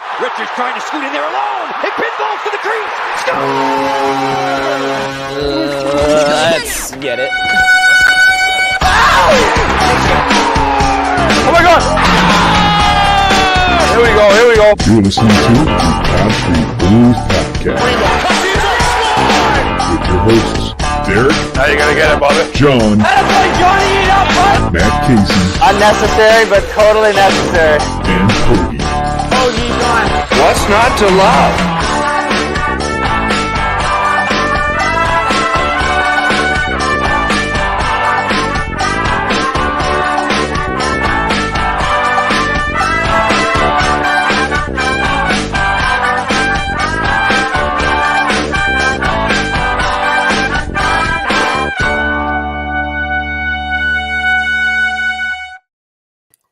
Richards trying to scoot in there alone. It pinballs to the crease. Let's get it. Oh my God! Here we go. You're listening to the Pod Street Bullies podcast with your hosts, Derek. How you gonna get it, Bubba? John. Matt Casey. Unnecessary, but totally necessary. And Hoagie. What's not to love?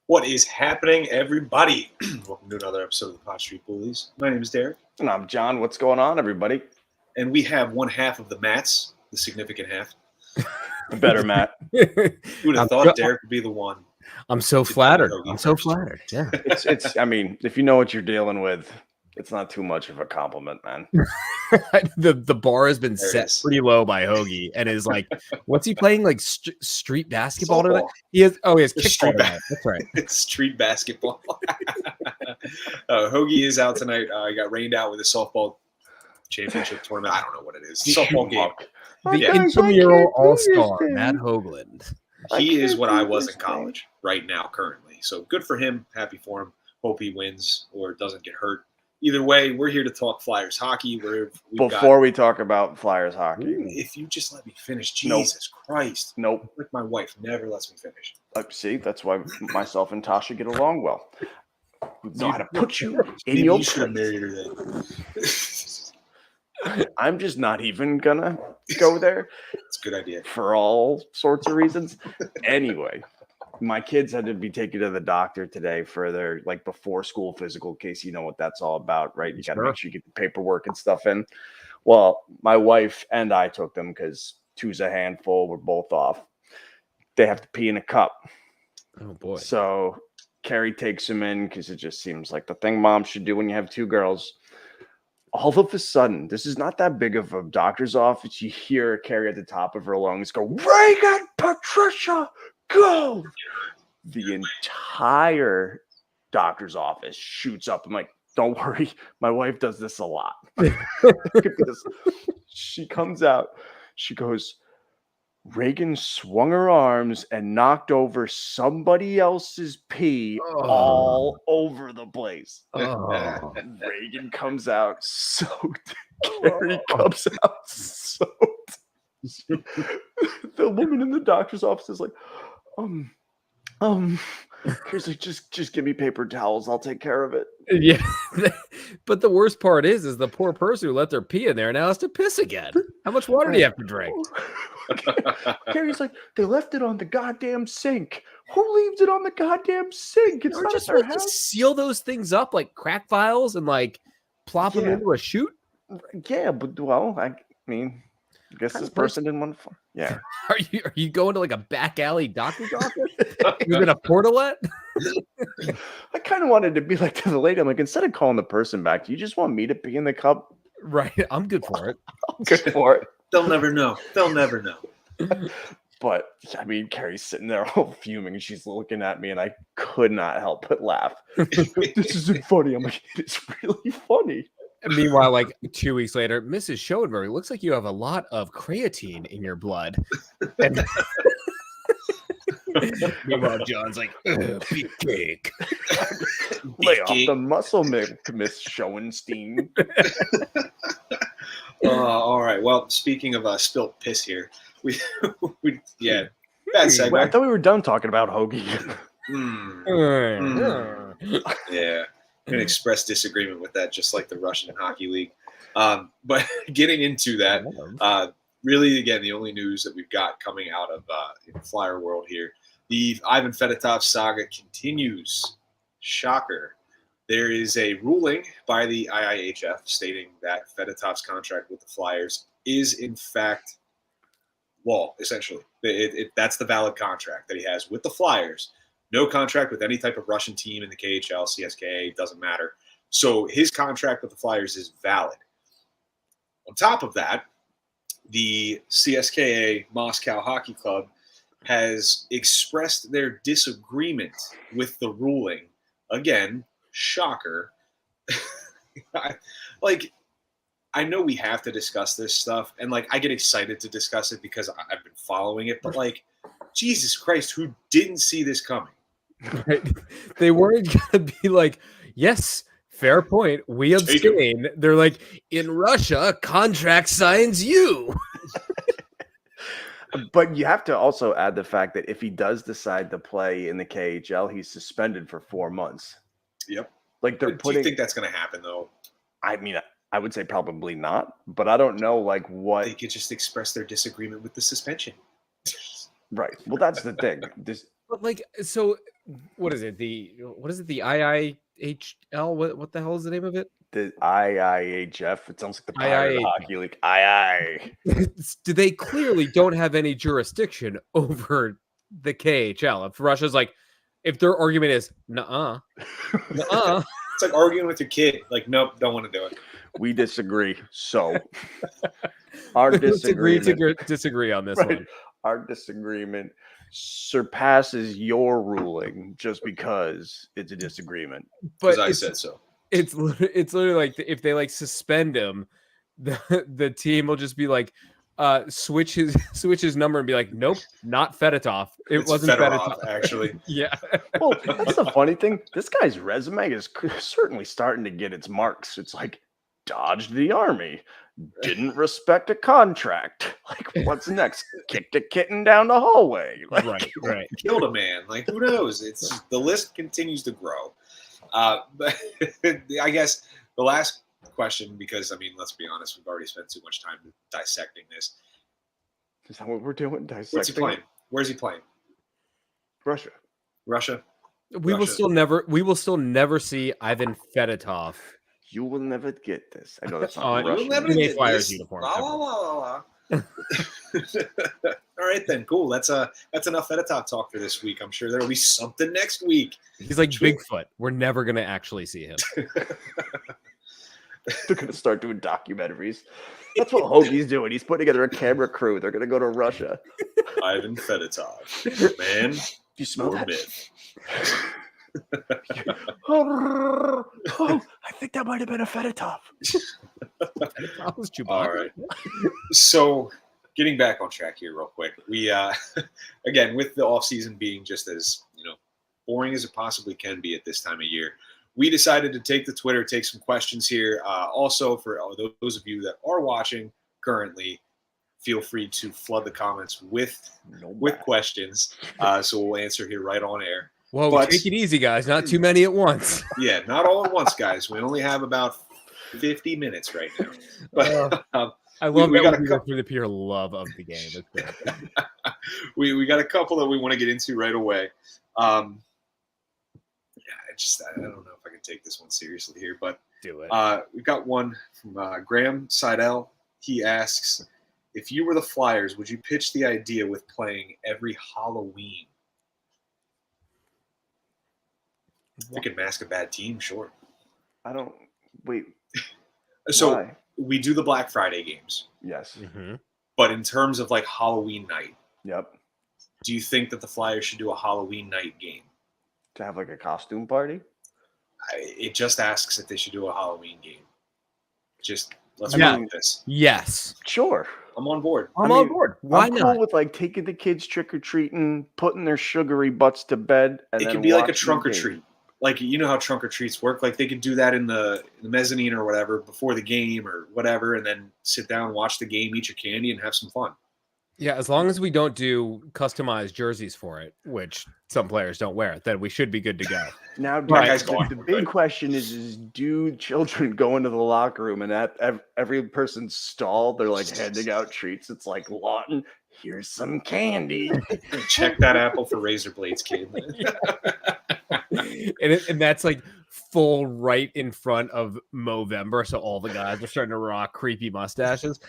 What is happening, everybody? Welcome to another episode of the Pod Street Bullies. My name is Derek. And I'm John. What's going on, everybody? And we have one half of the Matts, the significant half. The better Matt. Who would have thought Derek would be the one? I'm so flattered. I'm so flattered. Yeah. It's. I mean, if you know what you're dealing with, it's not too much of a compliment, man. the bar has been There it set is. pretty low by Hoagie, and is like, what's he playing? Like street basketball Softball. tonight? He has. Oh, he has It's kickball street tonight. That's right. It's street basketball. Hoagie is out tonight. He got rained out with a softball championship tournament. I don't know what it is. Softball game. The Yeah. intramural all-star, Matt Hoagland. He is what I was in college right now, currently. So good for him. Happy for him. Hope he wins or doesn't get hurt. Either way, we're here to talk Flyers hockey. Before we talk about Flyers hockey, If you just let me finish, Nope. Jesus Christ. nope. Like my wife never lets me finish. See, that's why myself and Tasha get along well. We know how to put you in Maybe your you should have place. married her then. I'm just not even gonna go there It's a good idea. for all sorts of reasons. Anyway, my kids had to be taken to the doctor today for their before school physical, in case you know what that's all about, right? You got to Sure. make sure you get the paperwork and stuff in. Well, my wife and I took them because two's a handful. We're both off. They have to pee in a cup. Oh boy. So Carrie takes them in because it just seems like the thing mom should do when you have two girls. All of a sudden, this is not that big of a doctor's office. You hear Carrie at the top of her lungs go, "Reagan, Patricia, go!" The entire doctor's office shoots up. I'm like, don't worry. My wife does this a lot. Because she comes out. She goes, "Reagan swung her arms and knocked over somebody else's pee all over the place." Oh. Reagan comes out soaked. Carrie comes out soaked. The woman in the doctor's office is like, Carrie's like, just give me paper towels. I'll take care of it. Yeah. But the worst part is the poor person who let their pee in there now has to piss again. How much water do you have to drink? Carrie's like, they left it on the goddamn sink. Who leaves it on the goddamn sink? It's Or not just, at their just house. seal those things up like crack files and plop them Yeah. into a chute. Yeah, but well, I mean, I guess Kind this of person- person didn't want to. Yeah. Are you going to a back alley doctor's office? You in a portalette? I kind of wanted to be like to the lady. I'm like, instead of calling the person back, do you just want me to pee in the cup? Right. I'm good for it. I'm good for it. They'll never know. They'll never know. But I mean, Carrie's sitting there all fuming, and she's looking at me, and I could not help but laugh. This isn't funny. I'm like, it's really funny. And meanwhile, 2 weeks later, Mrs. Schoenberg, looks like you have a lot of creatine in your blood. And meanwhile, John's like, big cake. Lay off the muscle, Miss Schoenstein. All right. Well, speaking of spilt piss here, we bad segue. Wait, I thought we were done talking about Hoagie. Yeah. I'm going to express disagreement with that, just like the Russian Hockey League. But getting into that, really, again, the only news that we've got coming out of in Flyer world here, the Ivan Fedotov saga continues. Shocker. There is a ruling by the IIHF stating that Fedotov's contract with the Flyers is, in fact, law, essentially. That's the valid contract that he has with the Flyers. No contract with any type of Russian team in the KHL, CSKA, doesn't matter. So his contract with the Flyers is valid. On top of that, the CSKA Moscow Hockey Club has expressed their disagreement with the ruling. Again, shocker. I know we have to discuss this stuff, and I get excited to discuss it because I've been following it, but Jesus Christ, who didn't see this coming? Right? They weren't going to be like, yes, fair point. We abstain. They're like, in Russia, contract signs you. But you have to also add the fact that if he does decide to play in the KHL, he's suspended for 4 months. Yep. They're Do you think that's going to happen, though? I mean, I would say probably not, but I don't know what they could just express their disagreement with the suspension. Right. Well, that's the thing. But so what is it? The IIHL? What the hell is the name of it? The IIHF. It sounds like the Pirate Hockey League. Do they clearly don't have any jurisdiction over the KHL? If Russia's if their argument is nuh-uh. It's like arguing with your kid. Nope, don't want to do it. We disagree. So our disagreement. Disagree on this right. one. Our disagreement surpasses your ruling just because it's a disagreement. But I said so. It's literally if they suspend him, the team will just be switch his number and be like, nope, not Fedotov. It's wasn't Fedotov, actually. Yeah. Well, that's the funny thing. This guy's resume is certainly starting to get its marks. It's dodged the army, didn't respect a contract. What's next? Kicked a kitten down the hallway. Right. Killed a man. Who knows? It's the list continues to grow. But I guess the last question, because let's be honest, we've already spent too much time dissecting this. Is that what we're doing? Dissecting? What's he playing? Where's he playing? Russia. We will still never see Ivan Fedotov. You will never get this. I know that's not Russian. You'll never get Flyers uniform. All right then, cool. That's enough Fedotov talk for this week. I'm sure there will be something next week. He's like Bigfoot. We're never gonna actually see him. They're gonna start doing documentaries. That's what Hoagie's doing. He's putting together a camera crew. They're gonna go to Russia. Ivan Fedotov, man. Do you smell that? Myth. Oh, I think that might have been a Fedotov. Fedotov was Chewbacca. All right. So, getting back on track here real quick. We again, with the off season being just as, boring as it possibly can be at this time of year, we decided to take some questions here. Also, for those of you that are watching currently, feel free to flood the comments with questions. So we'll answer here right on air. Whoa, take it easy, guys. Not too many at once. Yeah, not all at once, guys. We only have about 50 minutes right now. But I love we got through the pure love of the game. We got a couple that we want to get into right away. I don't know if I can take this one seriously here, but do it. We've got one from Graham Seidel. He asks, if you were the Flyers, would you pitch the idea with playing every Halloween? If you could mask a bad team, sure. Wait. So why? We do the Black Friday games. Yes. Mm-hmm. But in terms of Halloween night, yep. Do you think that the Flyers should do a Halloween night game? To have a costume party? It just asks if they should do a Halloween game. Just let's do this. Yes. Sure. I'm on board. I'm on board. Why I'm not? cool with taking the kids trick-or-treating, putting their sugary butts to bed, and it could be like a trunk or treat. You know how trunk or treats work. They could do that in the mezzanine or whatever before the game or whatever, and then sit down, watch the game, eat your candy, and have some fun. Yeah, as long as we don't do customized jerseys for it, which some players don't wear, then we should be good to go. Now, the big question is do children go into the locker room and at every person's stall, they're handing out treats? It's like, Lawton, here's some candy. Check that apple for razor blades, kid. and that's full right in front of Movember, so all the guys are starting to rock creepy mustaches.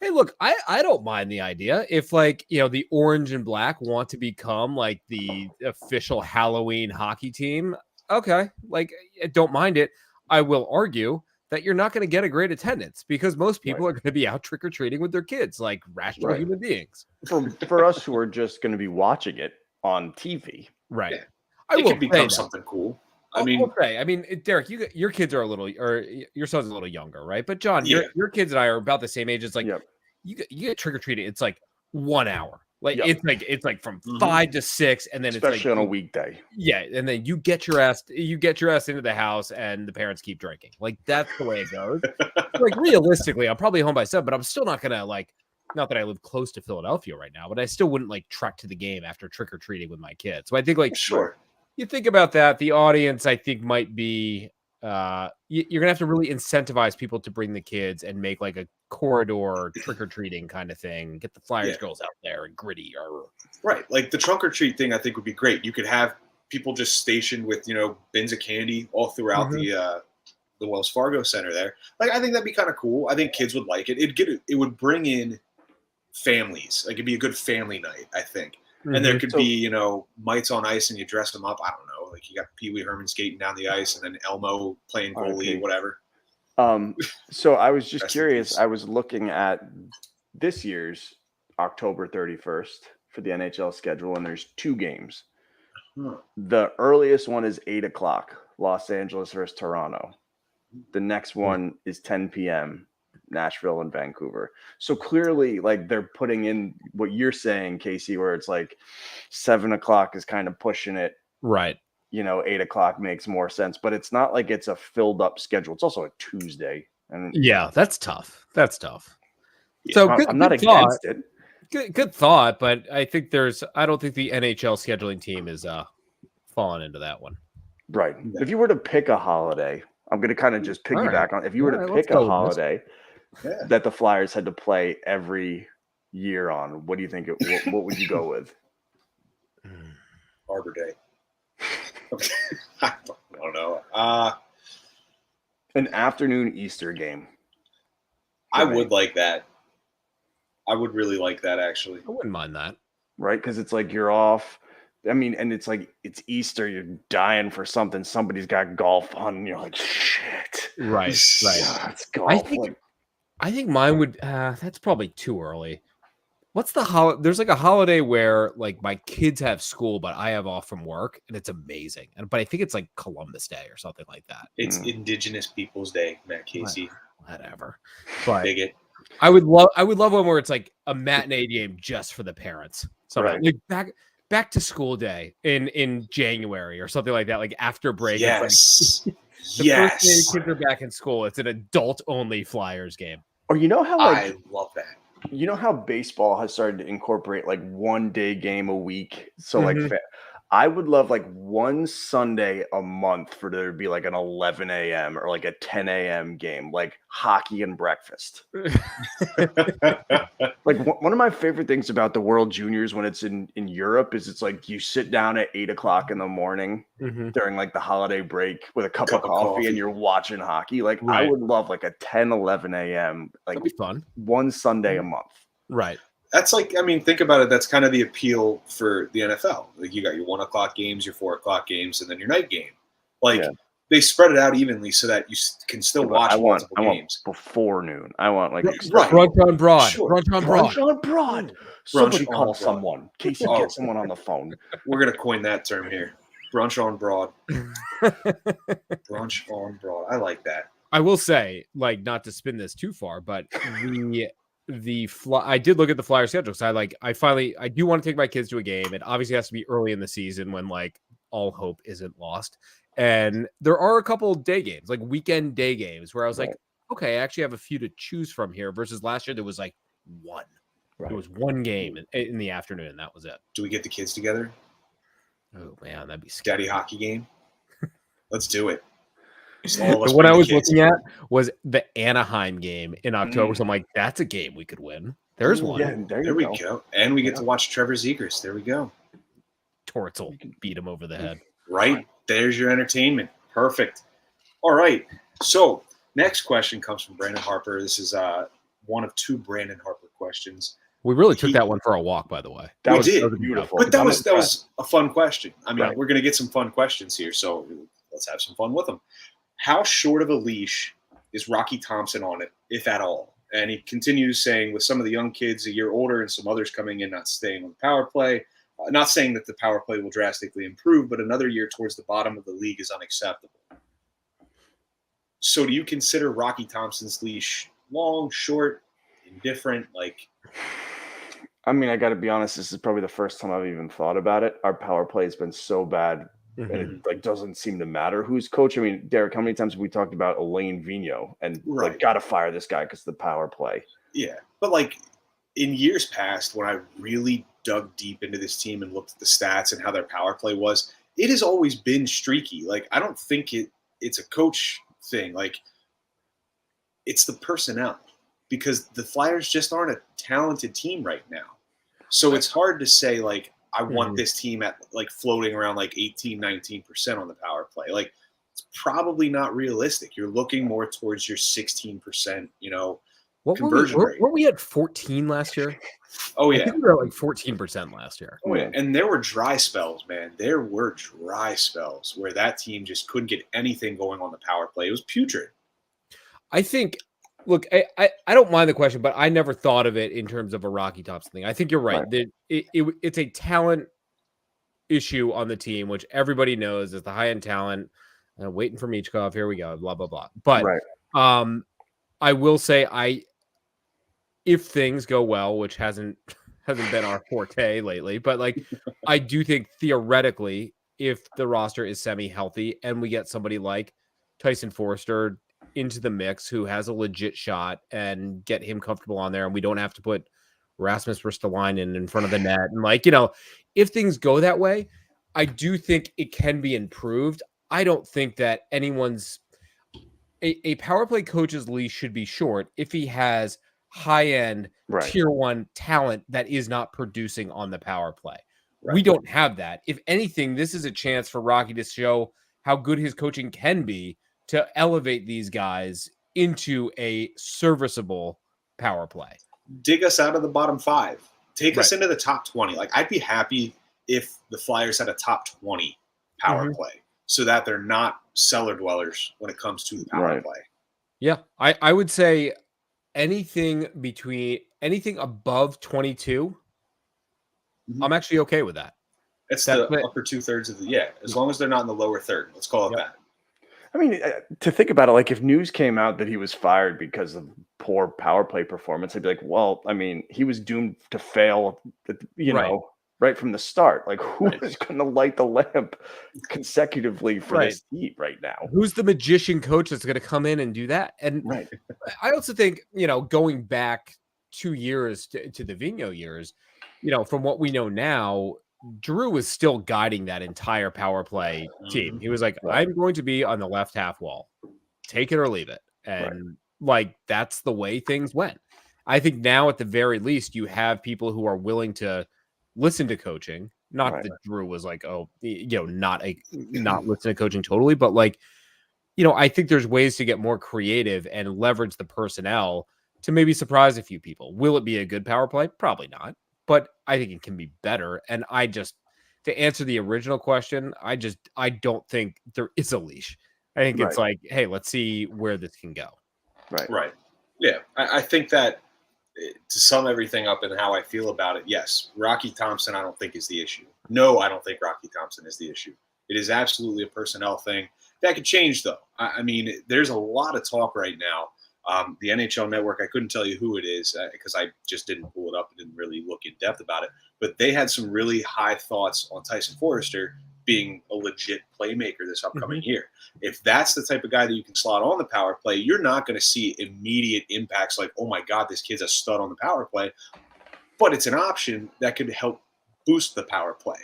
Hey, look, I don't mind the idea if the orange and black want to become the official Halloween hockey team. okay, like I don't mind it. I will argue that you're not going to get a great attendance because most people are going to be out trick or treating with their kids, like rational human beings. For us who are just going to be watching it on TV, right? Yeah. It could become something cool. I mean, Derek, your kids are a little, or your son's a little younger, right? But John, your kids and I are about the same age. It's like you get trick or treating. It's like 1 hour. Like it's like from 5 to 6, and then especially it's like, on a weekday. Yeah, and then you get your ass into the house, and the parents keep drinking. Like that's the way it goes. Like realistically, I'm probably home by 7, but I'm still not gonna like. Not that I live close to Philadelphia right now, but I still wouldn't like trek to the game after trick or treating with my kids. So I think like you think about that, the audience I think might be you're gonna have to really incentivize people to bring the kids and make like a corridor trick or treating kind of thing. Get the Flyers girls out there and gritty or right. Like the trunk or treat thing, I think would be great. You could have people just stationed with bins of candy all throughout the Wells Fargo Center there. Like I think that'd be kind of cool. I think kids would like it. It would bring in families. Like it'd be a good family night, I think. And there could be, mites on ice and you dress them up. I don't know. Like you got Pee Wee Herman skating down the ice and then Elmo playing goalie, whatever. So I was just curious. I was looking at this year's October 31st for the NHL schedule, and there's 2 games. The earliest one is 8 o'clock, Los Angeles versus Toronto. The next one is 10 p.m., Nashville and Vancouver. So clearly, like they're putting in what you're saying, Casey, where it's like 7 o'clock is kind of pushing it. Right. 8 o'clock makes more sense, but it's not like it's a filled up schedule. It's also a Tuesday. And that's tough. Yeah, So I'm not against it. Good thought, but I think I don't think the NHL scheduling team is falling into that one. Right. If you were to pick a holiday, I'm going to kind of just piggyback on. If you were to pick a holiday that the Flyers had to play every year on, what do you think? What would you go with? Arbor Day. I don't know. An afternoon Easter game. I would like that. I would really like that, actually. I wouldn't mind that. Right? Because it's like you're off. I mean, and it's like it's Easter. You're dying for something. Somebody's got golf on, and you're like, shit. Right. Yeah, it's golf. I think mine would. That's probably too early. What's the holiday? There's like a holiday where like my kids have school, but I have off from work, and it's amazing. But I think it's like Columbus Day or something like that. It's Indigenous Peoples Day, Matt Casey. Whatever. But bigot. I would love one where it's like a matinee game just for the parents. So like back to school day in January or something like that, like after break. Yes. It's like the first day the kids are back in school. It's an adult only Flyers game. Or how I love that. You know how baseball has started to incorporate like 1 day game a week. So like I would love like one Sunday a month for there to be like an 11 a.m. or like a 10 a.m. game, like hockey and breakfast. Like one of my favorite things about the World Juniors when it's in Europe is it's like you sit down at 8 o'clock in the morning during like the holiday break with a cup of coffee and you're watching hockey. Like I would love like a 10, 11 a.m. like that'd be fun. One Sunday a month. Right. That's like, I mean, think about it. That's kind of the appeal for the NFL. Like you got your 1 o'clock games, your 4 o'clock games, and then your night game. Like they spread it out evenly so that you can still watch multiple games. Before noon. I want like brunch on broad. Sure. Brunch on broad. Brunch on broad. Somebody call someone. Casey, get someone on the phone. We're gonna coin that term here. Brunch on broad. Brunch on broad. I like that. I will say, like, not to spin this too far, but I did look at the Flyer schedule. So I do want to take my kids to a game. It obviously has to be early in the season when like all hope isn't lost. And there are a couple day games, like weekend day games, where I was like, okay, I actually have a few to choose from here. Versus last year, there was like one. Right. There was one game in the afternoon, and that was it. Do we get the kids together? Oh man, that'd be scary. Daddy hockey game. Let's do it. What I was looking at was the Anaheim game in October. So I'm like, that's a game we could win. There's one. Yeah, there we go. And we get to watch Trevor Zegras. There we go. Torts will beat him over the head. Right. There's your entertainment. Perfect. All right. So next question comes from Brandon Harper. This is one of 2 Brandon Harper questions. We really took that one for a walk, by the way. That was beautiful. But that was a fun question. I mean, we're going to get some fun questions here. So let's have some fun with them. How short of a leash is Rocky Thompson on it, if at all? And he continues saying, with some of the young kids a year older and some others coming in not staying on the power play, not saying that the power play will drastically improve, but another year towards the bottom of the league is unacceptable. So do you consider Rocky Thompson's leash long, short, indifferent? Like, I mean, I got to be honest. This is probably the first time I've even thought about it. Our power play has been so bad, and it like doesn't seem to matter who's coach. I mean, Derek, how many times have we talked about Elaine Vigneault and like got to fire this guy because of the power play? Yeah, but like in years past, when I really dug deep into this team and looked at the stats and how their power play was, it has always been streaky. Like, I don't think it's a coach thing. Like, it's the personnel, because the Flyers just aren't a talented team right now. So it's hard to say, like, I want this team at like floating around like 18, 19% on the power play. Like, it's probably not realistic. You're looking more towards your 16%, conversion rate. Weren't we at 14 last year? Oh, yeah. I think we were at like 14% last year. Oh, yeah. And there were dry spells, man. There were dry spells where that team just couldn't get anything going on the power play. It was putrid. I think, look, I don't mind the question, but I never thought of it in terms of a Rocky Thompson thing. I think you're right. It's a talent issue on the team, which everybody knows is the high-end talent. Waiting for Michkov. Here we go. Blah, blah, blah. But I will say if things go well, which hasn't been our forte lately, but like I do think theoretically, if the roster is semi-healthy and we get somebody like Tyson Forster into the mix who has a legit shot and get him comfortable on there, and we don't have to put Rasmus Ristolainen in front of the net, and like, if things go that way, I do think it can be improved. I don't think that a power play coach's leash should be short if he has high-end tier 1 talent that is not producing on the power play. We don't have that. If anything, this is a chance for Rocky to show how good his coaching can be to elevate these guys into a serviceable power play. Dig us out of the bottom 5. Take us into the top 20. Like, I'd be happy if the Flyers had a top 20 power play so that they're not cellar dwellers when it comes to the power play. Yeah, I would say anything above 22, I'm actually okay with that. It's the upper 2/3 of as long as they're not in the lower third. Let's call it that. I mean, to think about it, like if news came out that he was fired because of poor power play performance, I'd be like, well, I mean, he was doomed to fail, right from the start. Like, who is going to light the lamp consecutively for this team right now? Who's the magician coach that's going to come in and do that? And I also think, going back 2 years to the Vigneault years, from what we know now, Drew was still guiding that entire power play team. He was like, I'm going to be on the left half wall. Take it or leave it. And that's the way things went. I think now at the very least, you have people who are willing to listen to coaching. Not that Drew was like, not listen to coaching totally, but I think there's ways to get more creative and leverage the personnel to maybe surprise a few people. Will it be a good power play? Probably not. But I think it can be better. And to answer the original question, I don't think there is a leash. I think it's like, hey, let's see where this can go. Right. Yeah. I think that to sum everything up and how I feel about it, yes, Rocky Thompson, I don't think is the issue. No, I don't think Rocky Thompson is the issue. It is absolutely a personnel thing. That could change, though. I mean, there's a lot of talk right now. The NHL Network, I couldn't tell you who it is because I just didn't pull it up and didn't really look in depth about it. But they had some really high thoughts on Tyson Forster being a legit playmaker this upcoming year. If that's the type of guy that you can slot on the power play, you're not going to see immediate impacts like, oh my God, this kid's a stud on the power play. But it's an option that could help boost the power play.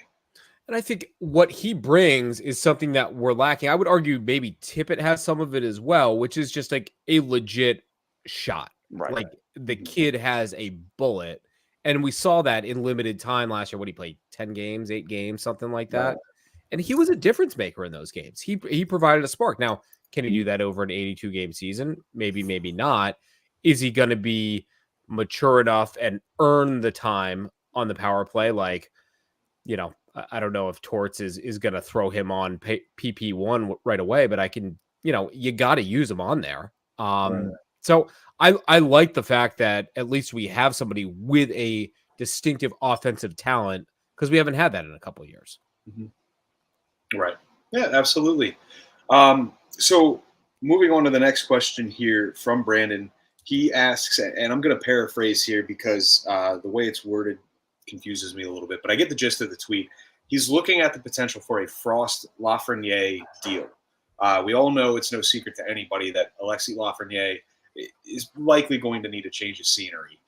And I think what he brings is something that we're lacking. I would argue maybe Tippett has some of it as well, which is just like a legit shot. Like the kid has a bullet. And we saw that in limited time last year. What he played 10 games, 8 games, something like that. And he was a difference maker in those games. He provided a spark. Now, can he do that over an 82 game season? Maybe, maybe not. Is he going to be mature enough and earn the time on the power play? Like, I don't know if Torts is going to throw him on PP1 right away, but I can, you got to use him on there. So I like the fact that at least we have somebody with a distinctive offensive talent because we haven't had that in a couple of years. Right. Yeah, absolutely. So moving on to the next question here from Brandon, he asks, and I'm going to paraphrase here because the way it's worded confuses me a little bit, but I get the gist of the tweet. He's looking at the potential for a Frost Lafreniere deal. We all know it's no secret to anybody that Alexis Lafreniere is likely going to need a change of scenery.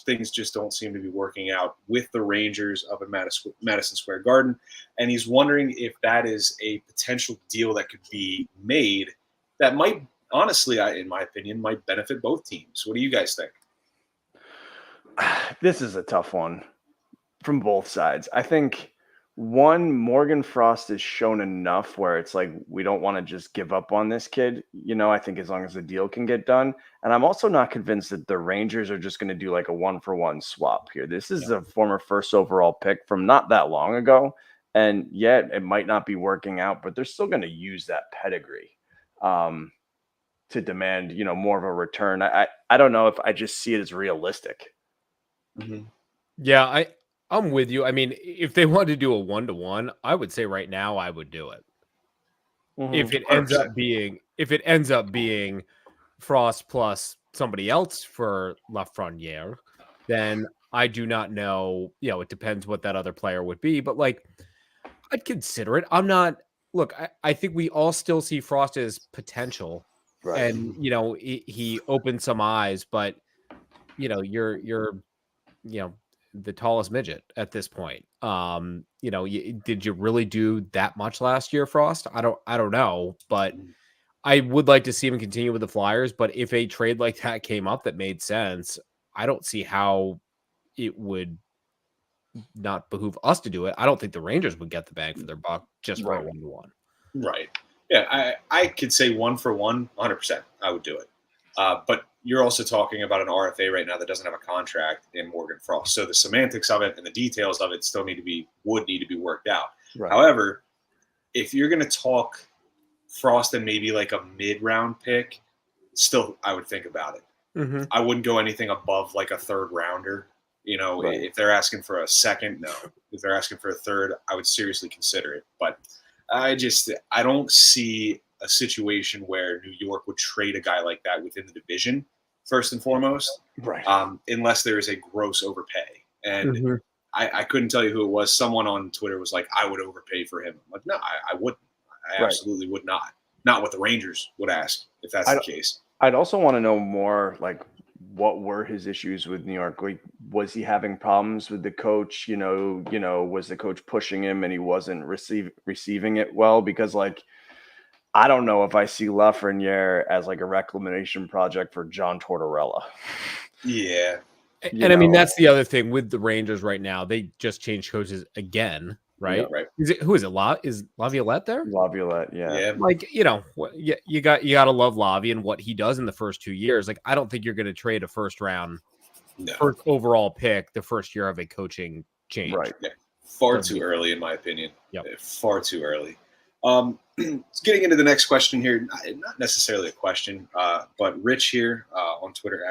Things just don't seem to be working out with the Rangers up at Madison Square Garden, and he's wondering if that is a potential deal that could be made that might, honestly, in my opinion, might benefit both teams. What do you guys think? This is a tough one from both sides. I think Morgan Frost has shown enough where it's like we don't want to just give up on this kid. I think as long as the deal can get done. And I'm also not convinced that the Rangers are just going to do like a 1-for-1 swap here. This is a former first overall pick from not that long ago. And yet it might not be working out, but they're still going to use that pedigree to demand, more of a return. I don't know if I just see it as realistic. Yeah, I'm with you. I mean, if they wanted to do a 1-to-1, I would say right now I would do it. If it ends up being Frost plus somebody else for Lafreniere, then I do not know. It depends what that other player would be, but like I'd consider it. I'm not. Look, I think we all still see Frost as potential, right? And he opened some eyes, but you're the tallest midget at this point. Did you really do that much last year, Frost? I don't know, but I would like to see him continue with the Flyers. But if a trade like that came up that made sense, I don't see how it would not behoove us to do it. I don't think the Rangers would get the bang for their buck just for a 1-to-1. Right. Yeah, I could say 1-for-1, 100%. I would do it. But you're also talking about an RFA right now that doesn't have a contract in Morgan Frost. So the semantics of it and the details of it still would need to be worked out. Right. However, if you're going to talk Frost and maybe like a mid-round pick, still I would think about it. I wouldn't go anything above like a third rounder. Right. If they're asking for a second, no. If they're asking for a third, I would seriously consider it. But I don't see a situation where New York would trade a guy like that within the division, first and foremost, right? Unless there is a gross overpay. And I couldn't tell you who it was. Someone on Twitter was like, I would overpay for him. I'm like, no, I wouldn't. I absolutely would not. Not what the Rangers would ask, if that's the case. I'd also want to know more, like, what were his issues with New York? Like, was he having problems with the coach? Was the coach pushing him and he wasn't receiving it well? Because, like, I don't know if I see Lafreniere as like a reclamation project for John Tortorella. Yeah. And I mean, that's the other thing with the Rangers right now. They just changed coaches again, right? Yeah, right. Who is it? Is Laviolette there? Laviolette, yeah. Like, you got to love Lavi and what he does in the first 2 years. Like, I don't think you're going to trade a first overall pick the first year of a coaching change. Right. Yeah. Far too early, in my opinion. Yep. Far too early. Getting into the next question here, not necessarily a question, but Rich here on Twitter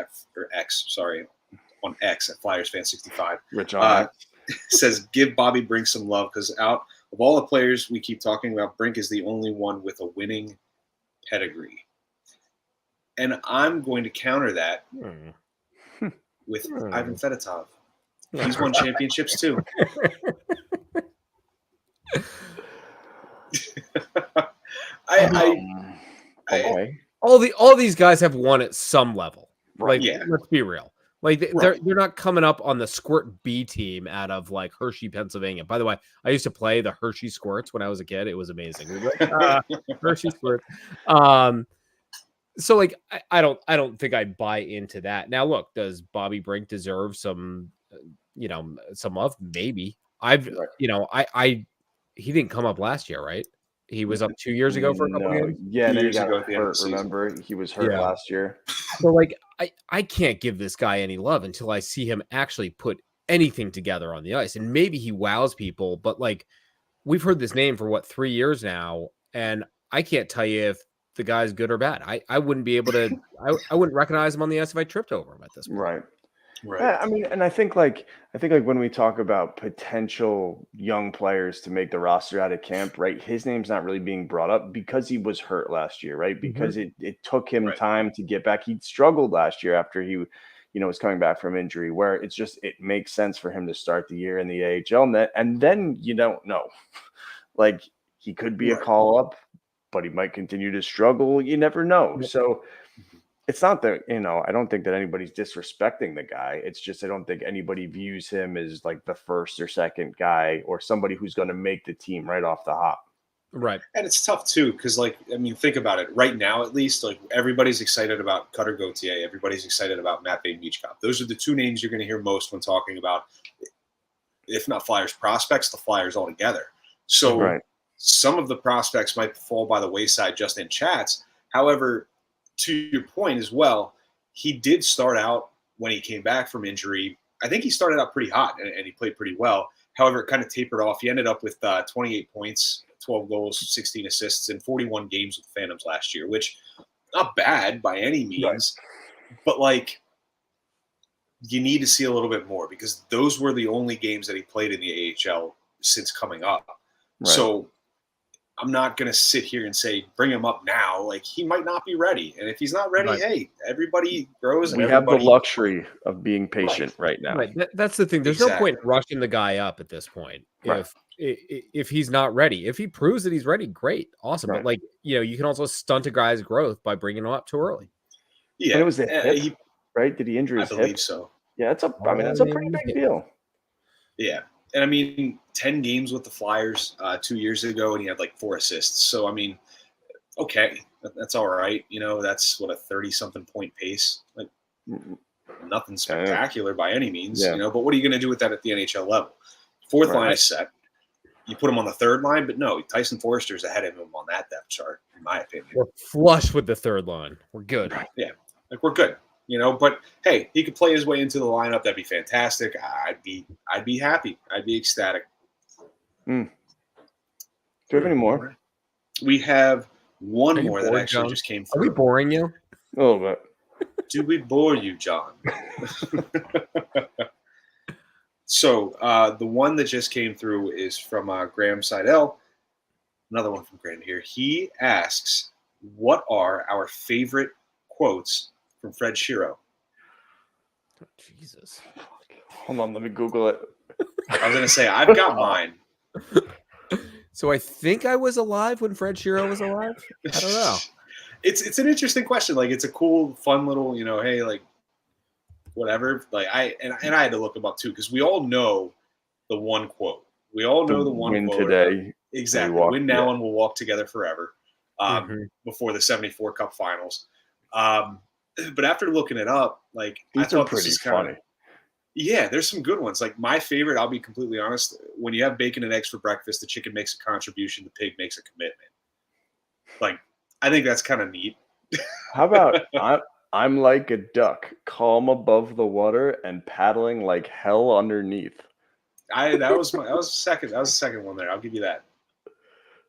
on X at FlyersFan65. Rich on says, give Bobby Brink some love because out of all the players we keep talking about, Brink is the only one with a winning pedigree. And I'm going to counter that with Ivan Fedotov. He's won championships too. All these guys have won at some level. Right. Like, let's be real. Like they're not coming up on the Squirt B team out of like Hershey, Pennsylvania. By the way, I used to play the Hershey Squirts when I was a kid. It was amazing. Hershey Squirts. So like I don't think I buy into that. Now look, does Bobby Brink deserve some some love? Maybe. He didn't come up last year, right? He was up 2 years ago for a couple games. Yeah, and then he got hurt. Remember, he was hurt last year. So, like, I can't give this guy any love until I see him actually put anything together on the ice. And maybe he wows people, but like we've heard this name for 3 years now, and I can't tell you if the guy's good or bad. I wouldn't be able to. I wouldn't recognize him on the ice if I tripped over him at this point. Right. Right. Yeah, I mean, and I think like when we talk about potential young players to make the roster out of camp, right? His name's not really being brought up because he was hurt last year, right? Because it took him Right. time to get back. He struggled last year after he, was coming back from injury, where it makes sense for him to start the year in the AHL net, and then you don't know. Like he could be a call up, but he might continue to struggle. You never know. So it's not that, I don't think that anybody's disrespecting the guy. It's just I don't think anybody views him as like the first or second guy or somebody who's going to make the team right off the hop. Right. And it's tough too, because think about it. Right now, at least, like everybody's excited about Cutter Gauthier. Everybody's excited about Matvei Michkov. Those are the two names you're going to hear most when talking about, if not Flyers prospects, the Flyers altogether. So some of the prospects might fall by the wayside just in chats. However, to your point as well, he did start out when he came back from injury. I think he started out pretty hot and he played pretty well. However, it kind of tapered off. He ended up with 28 points, 12 goals, 16 assists in 41 games with the Phantoms last year, which not bad by any means, but like you need to see a little bit more because those were the only games that he played in the AHL since coming up. Right. So I'm not going to sit here and say, bring him up now. Like he might not be ready. And if he's not ready, hey, everybody grows. We have the luxury of being patient right now. Right. That's the thing. There's no point rushing the guy up at this point. If he's not ready, if he proves that he's ready, great. Awesome. But like, you can also stunt a guy's growth by bringing him up too early. Yeah. And it was a hip, right? Did he injure his hip? I believe so. Yeah. That's a pretty big deal. Yeah. And I mean, 10 games with the Flyers 2 years ago, and he had like 4 assists. So, I mean, okay, that's all right. That's what a 30-something point pace. Like, nothing spectacular by any means, but what are you going to do with that at the NHL level? Fourth line is set. You put him on the third line, but no, Tyson Forster's ahead of him on that depth chart, in my opinion. We're flush with the third line. We're good. Yeah, like we're good. But hey, he could play his way into the lineup. That'd be fantastic. I'd be happy. I'd be ecstatic. Do we have any more? We have one more that actually just came through. Are we boring you? A little bit. Do we bore you, John? So the one that just came through is from Graham Seidel. Another one from Graham here. He asks, what are our favorite quotes from Fred Shero? Oh, Jesus. Hold on, let me Google it. I was going to say, I've got mine. So I think I was alive when Fred Shero was alive? I don't know. It's an interesting question. Like, it's a cool, fun little, hey, like, whatever. Like, I had to look them up, too, because we all know the one quote. We all know the one quote. Today. Exactly. Win now and we'll walk together forever before the 74 Cup Finals. But after looking it up, like these I thought pretty this is funny. Yeah, there's some good ones. Like my favorite, I'll be completely honest. When you have bacon and eggs for breakfast, the chicken makes a contribution, the pig makes a commitment. Like I think that's kind of neat. How about I'm like a duck, calm above the water and paddling like hell underneath. That was the second one there. I'll give you that.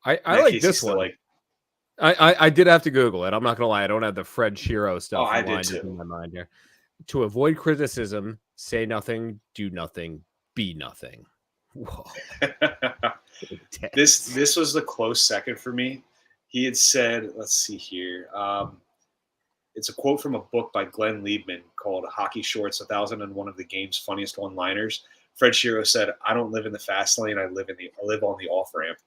I like this one. I did have to Google it. I'm not gonna lie. I don't have the Fred Shero stuff in my mind here. To avoid criticism, say nothing, do nothing, be nothing. Whoa. This was the close second for me. He had said, let's see here. It's a quote from a book by Glenn Liebman called Hockey Shorts, 1001 of the game's funniest one-liners. Fred Shero said, I don't live in the fast lane, I live on the off-ramp.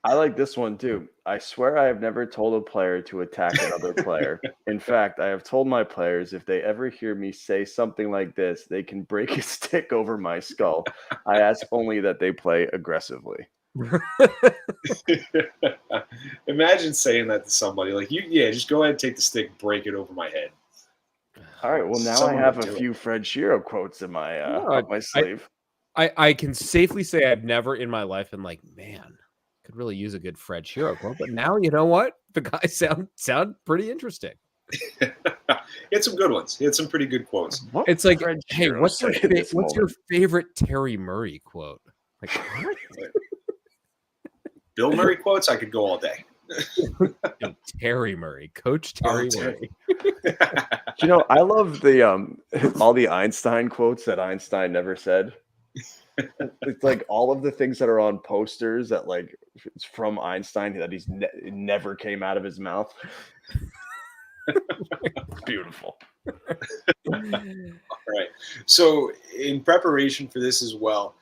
I like this one too. I swear I have never told a player to attack another player. In fact, I have told my players if they ever hear me say something like this, they can break a stick over my skull. I ask only that they play aggressively. Imagine saying that to somebody. Like, just go ahead and take the stick, break it over my head. All right. Well, now I have a few Fred Shero quotes in my up my sleeve. I can safely say I've never in my life been like, man, could really use a good Fred Shero quote. But now you know what? The guys sound pretty interesting. He had some good ones. He had some pretty good quotes. What It's like, Fred hey, Shiro what's your say at this what's your moment? favorite Terry Murray quote? Like, what? Bill Murray quotes, I could go all day. No, Terry Murray, Coach Terry Terry. Murray. You know, I love the all the Einstein quotes that Einstein never said. It's like all of the things that are on posters that like it's from Einstein that he's never came out of his mouth. It's beautiful. All right. So, in preparation for this as well,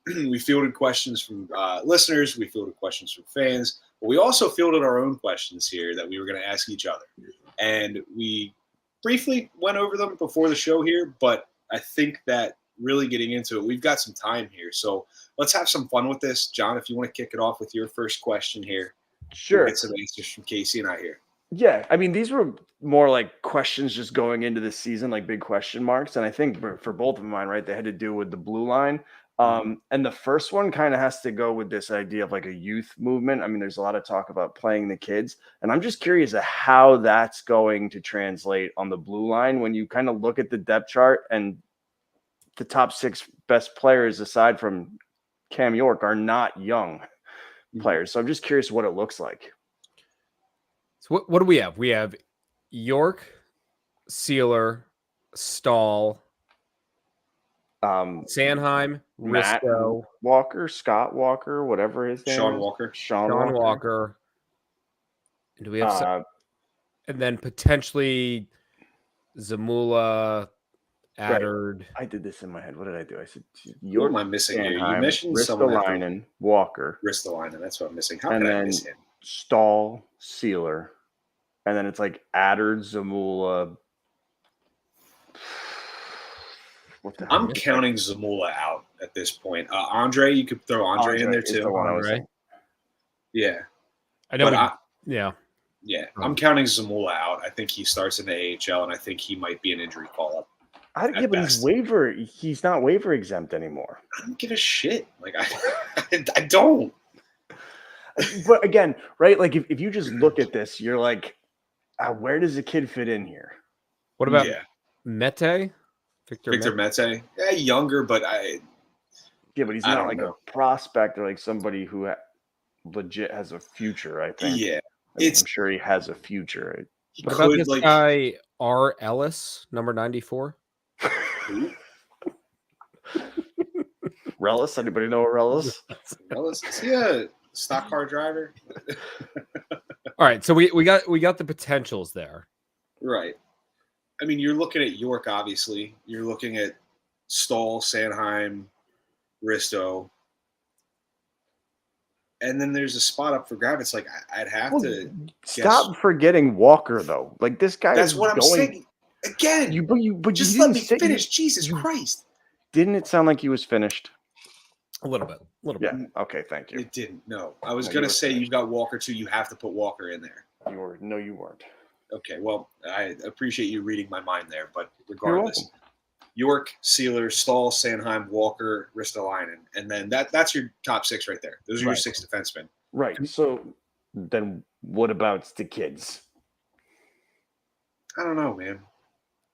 we fielded questions from listeners. We fielded questions from fans. But we also fielded our own questions here that we were going to ask each other. And we briefly went over them before the show here, but I think that really getting into it, we've got some time here. So let's have some fun with this. John, if you want to kick it off with your first question here. Sure. We'll get some answers from Casey and I here. Yeah, I mean, these were more like questions just going into the season, like big question marks. And I think for both of mine, right, they had to do with the blue line. And the first one kind of has to go with this idea of like a youth movement. I mean, there's a lot of talk about playing the kids, and I'm just curious of how that's going to translate on the blue line when you kind of look at the depth chart and the top 6 best players aside from Cam York are not young players. So I'm just curious what it looks like. So what do we have? We have York, Sealer, Stahl, Sanheim, Matt Risto, Walker, Scott Walker, whatever his name Sean is. Walker. Sean Walker. And do we have some, and then potentially Zamula, Adard. I did this in my head. What did I do? I said What York, am I missing here? You Sanheim, mentioned someone after Ristolainen, Walker, Ristolainen. That's what I'm missing. How and can I then miss him? Stahl, Sealer, and then it's like Adard, Zamula. What the hell? I'm counting Zamula out at this point. Andre, you could throw Andre in there is the too. one I was Andre. thinking. Yeah. I know. But Yeah. Yeah, I'm counting Zamula out. I think he starts in the AHL, and I think he might be an injury call-up. But he's not waiver exempt anymore. I don't give a shit. Like, I don't. But again, right? Like if you just look at this, you're like, where does the kid fit in here? What about Yeah. Mete? Victor Mete? Yeah, younger, but Yeah, but he's I not don't like know. a prospect or like somebody who legit has a future, I think. yeah. I mean, It's I'm sure he has a future. he What about could, this like, guy R. Ellis, number 94? Relis? Anybody know Relis? well, is he a stock car driver? All right, so we got the potentials there. Right. I mean, you're looking at York, obviously. You're looking at Stahl, Sanheim, Risto. And then there's a spot up for grab. It's like I'd have to Stop forgetting Walker, though. Like this guy. That's is what I'm going, saying. Again, but just you let didn't me say- finish. Jesus you- Christ. Didn't it sound like he was finished? A little bit. Yeah. Okay. Thank you. It didn't. No. I was No, you going to were say finished. you've got Walker too. You have to put Walker in there. You weren't. Okay. Well, I appreciate you reading my mind there. But regardless, York, Sealer, Stahl, Sanheim, Walker, Ristolainen. And then that's your top 6 right there. Those are your Right. 6 defensemen. Right. So then, what about the kids? I don't know, man.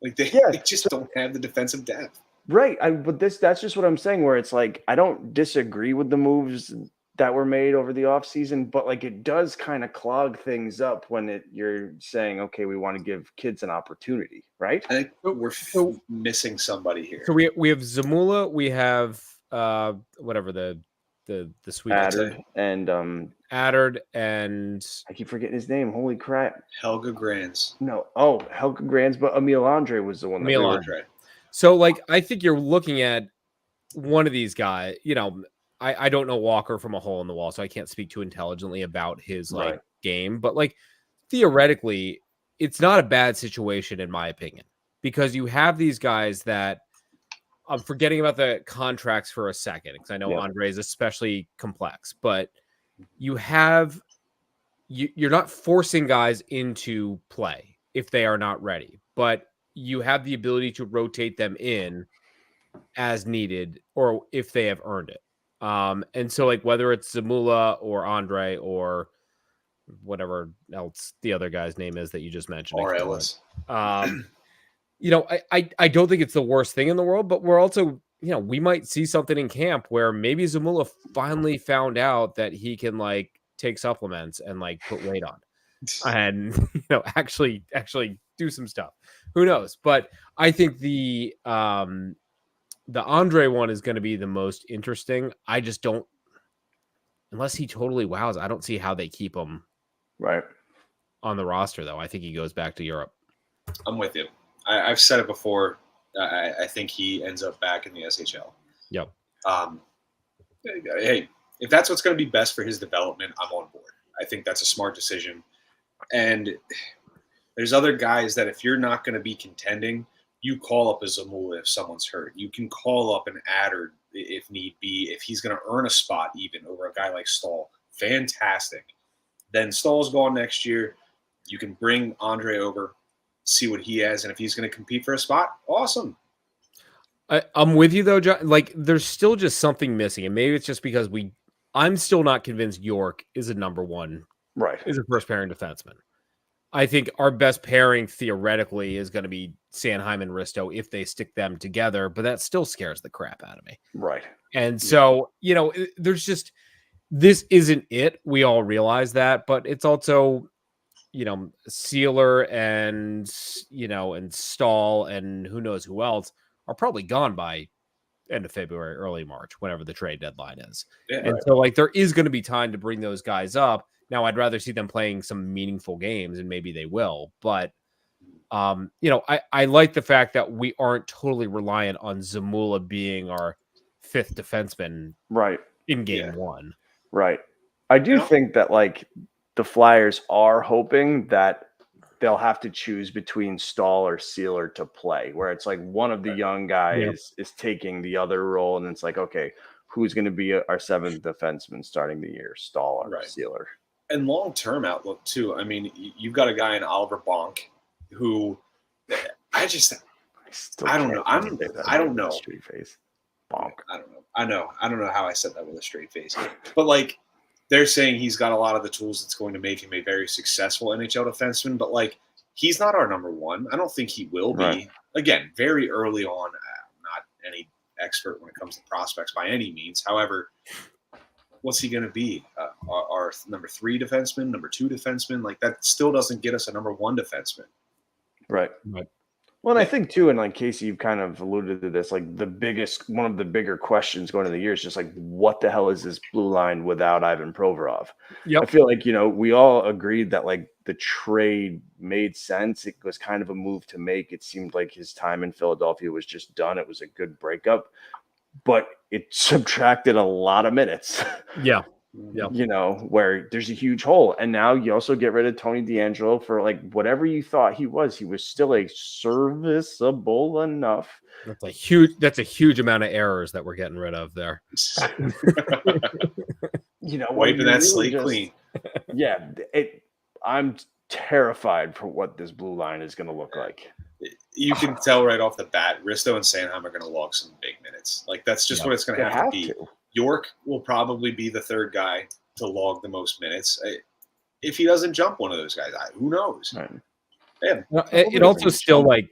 Like they Yeah, just don't have the defensive depth. Right. But that's just what I'm saying, where it's like, I don't disagree with the moves that were made over the offseason, but like it does kind of clog things up when you're saying, okay, we want to give kids an opportunity, right? I think we're missing somebody here. So we have Zamula, we have whatever the sweet Adard and Adard, and I keep forgetting his name. Holy crap. Helga Grands. No. Oh, Helga Grands, but Emil Andre was the one that Emil we were- Andre. so like I think you're looking at one of these guys. You know, I don't know Walker from a hole in the wall, so I can't speak too intelligently about his Right. game. But like theoretically, it's not a bad situation in my opinion, because you have these guys that I'm forgetting about the contracts for a second because I know Andre is especially complex, but you're not forcing guys into play if they are not ready, but you have the ability to rotate them in as needed or if they have earned it. And so like whether it's Zamula or Andre or whatever else the other guy's name is that you just mentioned. Or Ellis. You know, I don't think it's the worst thing in the world, but we're also, you know, we might see something in camp where maybe Zamula finally found out that he can like take supplements and like put weight on and, you know, actually do some stuff. Who knows? But I think the Andre one is going to be the most interesting. I just don't, unless he totally wows, I don't see how they keep him Right. on the roster, though. I think he goes back to Europe. I'm with you. I've said it before. I think he ends up back in the SHL. Yep. Hey, if that's what's going to be best for his development, I'm on board. I think that's a smart decision. And there's other guys that if you're not going to be contending, you call up a Zamula if someone's hurt. You can call up an Adder if need be, if he's going to earn a spot even over a guy like Stahl. Fantastic. Then Stahl's gone next year. You can bring Andre over, see what he has, and if he's going to compete for a spot, awesome. I'm with you though, John. Like, there's still just something missing, and maybe it's just because I'm still not convinced York is a number one, Right. is a first pairing defenseman. I think our best pairing theoretically is going to be Sanheim and Risto if they stick them together, but that still scares the crap out of me. Right. And so, you know, there's just, this isn't it. We all realize that, but it's also, you know, Sealer and, you know, and Stahl and who knows who else are probably gone by end of February, early March, whenever the trade deadline is. Yeah, and so like there is going to be time to bring those guys up. Now I'd rather see them playing some meaningful games, and maybe they will, but you know, I like the fact that we aren't totally reliant on Zamula being our fifth defenseman Right. in game one. Right. I do think that like the Flyers are hoping that they'll have to choose between Stahl or Sealer to play, where it's like one of the young guys is taking the other role, and it's like, okay, who's going to be our seventh defenseman starting the year, Stahl or Sealer? And long-term outlook too. I mean, you've got a guy in Oliver Bonk who I don't know. I don't know. Straight face. Bonk. I don't know. I don't know how I said that with a straight face. But like, they're saying he's got a lot of the tools that's going to make him a very successful NHL defenseman. But like, he's not our number one. I don't think he will be. Right. Again, very early on. I'm not any expert when it comes to prospects by any means. However, what's he going to be? Our number three defenseman, number two defenseman? Like, that still doesn't get us a number one defenseman. Right. Well, and I think too, and like Casey, you've kind of alluded to this, like one of the bigger questions going into the year is just like, what the hell is this blue line without Ivan Provorov? Yep. I feel like, you know, we all agreed that like the trade made sense. It was kind of a move to make. It seemed like his time in Philadelphia was just done. It was a good breakup, but it subtracted a lot of minutes. Yeah. You know, where there's a huge hole. And now you also get rid of Tony DeAngelo for like whatever you thought he was still a serviceable enough. That's a huge amount of errors that we're getting rid of there. You know, wiping that really slate clean. Yeah. I'm terrified for what this blue line is going to look like. You can tell right off the bat, Risto and Sanheim are going to log some big minutes. Like, that's just what it's going to have to be. York will probably be the third guy to log the most minutes. If he doesn't jump one of those guys, who knows? Right. Yeah. It also still like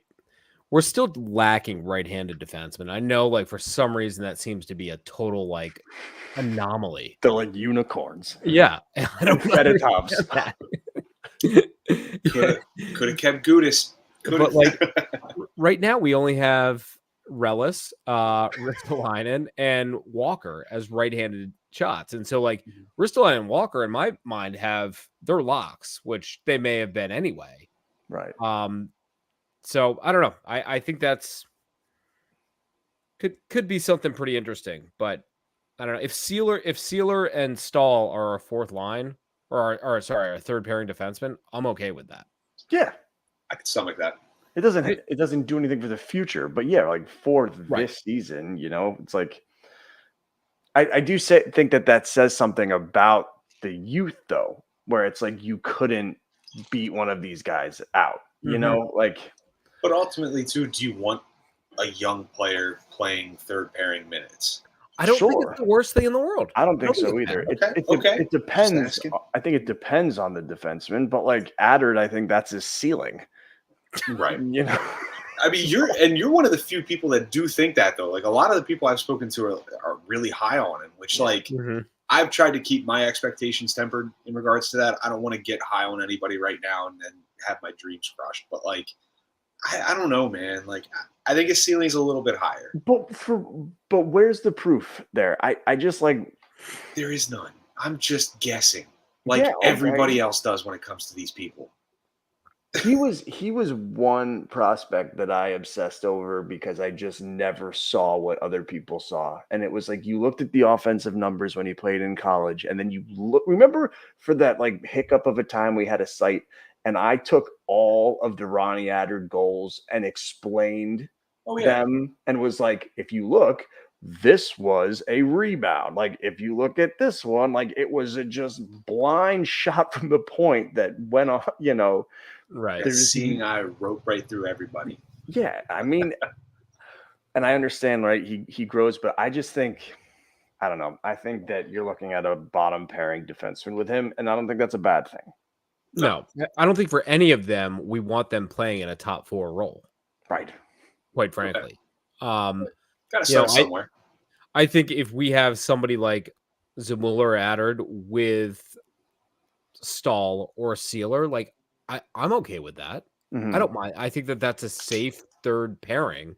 we're still lacking right-handed defensemen. I know, like, for some reason that seems to be a total like anomaly. They're like unicorns. Yeah, I don't Predatops. Could have kept Gudis. But like right now, we only have Relis, Ristolainen, and Walker as right-handed shots, and so like Ristolainen and Walker, in my mind, have their locks, which they may have been anyway. Right. So I don't know. I think that's could be something pretty interesting, but I don't know if Sealer and Stahl are our fourth line or our third pairing defenseman. I'm okay with that. Yeah, I can stomach that. It doesn't do anything for the future, but yeah, like for this season, you know, it's like I do think that says something about the youth though, where it's like you couldn't beat one of these guys out, you know, like. But ultimately, too, do you want a young player playing third pairing minutes? I don't think Sure. it's the worst thing in the world. I don't think think so it's either. bad. It depends. asking. I think it depends on the defenseman, but like Addard, I think that's his ceiling. Right. You know, I mean, you're one of the few people that do think that, though. Like, a lot of the people I've spoken to are really high on him, which, like, Mhm. I've tried to keep my expectations tempered in regards to that. I don't want to get high on anybody right now and then have my dreams crushed. But, like, I don't know, man. Like, I think his ceiling's a little bit higher. but where's the proof there? I just like There is none. I'm just guessing, like Yeah, okay. everybody else does when it comes to these people. he was one prospect that I obsessed over because I just never saw what other people saw. And it was like you looked at the offensive numbers when he played in college, and then you remember for that like hiccup of a time we had a site, and I took all of the Ronnie Addard goals and explained Oh, yeah. them and was like, if you look, this was a rebound. Like, if you look at this one, like it was a just blind shot from the point that went on, you know. Right. That seeing eye wrote right through everybody. Yeah, I mean, and I understand, right? He grows, but I just think, I don't know. I think that you're looking at a bottom pairing defenseman with him, and I don't think that's a bad thing. No, I don't think for any of them we want them playing in a top 4 role. Right. Quite frankly, Got to start somewhere. I think if we have somebody like Zamula or Addard with Stahl or Sealer, like I'm okay with that. Mhm. I don't mind. I think that that's a safe third pairing.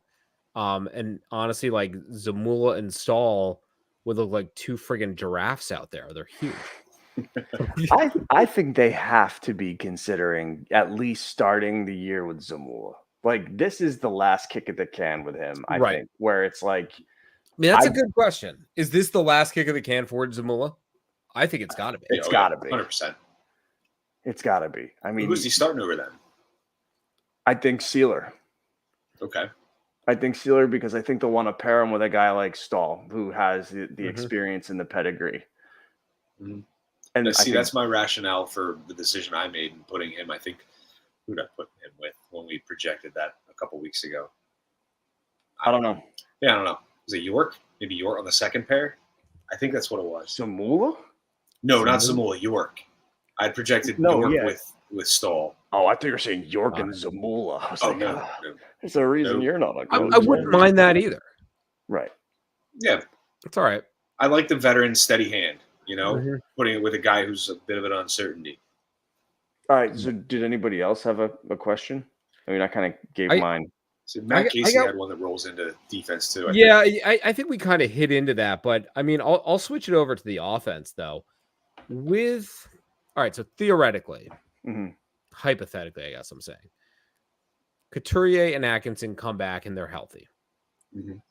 And honestly, like Zamula and Stahl would look like 2 friggin' giraffes out there. They're huge. I think they have to be considering at least starting the year with Zamula. Like, this is the last kick at the can with him, I Right. think, where it's like, I mean, that's a good question. Is this the last kick of the can for Zamula? I think it's got to be. It's got to be. 100%. It's got to be. I mean, Who's he starting over then? I think Sealer. Okay. I think Sealer because I think they'll want to pair him with a guy like Stahl, who has the Mhm. experience and the pedigree. Mhm. And Now, I see, think, that's my rationale for the decision I made in putting him. I think who did I put him with when we projected that a couple weeks ago? I don't know. Yeah, I don't know. Was it York? Maybe York on the second pair? I think that's what it was. Zamula? No, not Zamula. York. I projected No, York yeah. with Stahl. Oh, I thought you were saying York and Zamula. I was Oh like, no, "Ah, no. there's a reason No. you're not a I coach." wouldn't mind that either. Right. Yeah, It's all right. I like the veteran steady hand. You know, Mhm. putting it with a guy who's a bit of an uncertainty. All right. So, did anybody else have a question? I mean, I kind of gave I- mine. So Matt I Casey got- had one that rolls into defense too. I think. Yeah, I think we kind of hit into that, but I mean, I'll switch it over to the offense though. All right, so theoretically, Mhm. hypothetically, I guess I'm saying, Couturier and Atkinson come back and they're healthy. Mhm.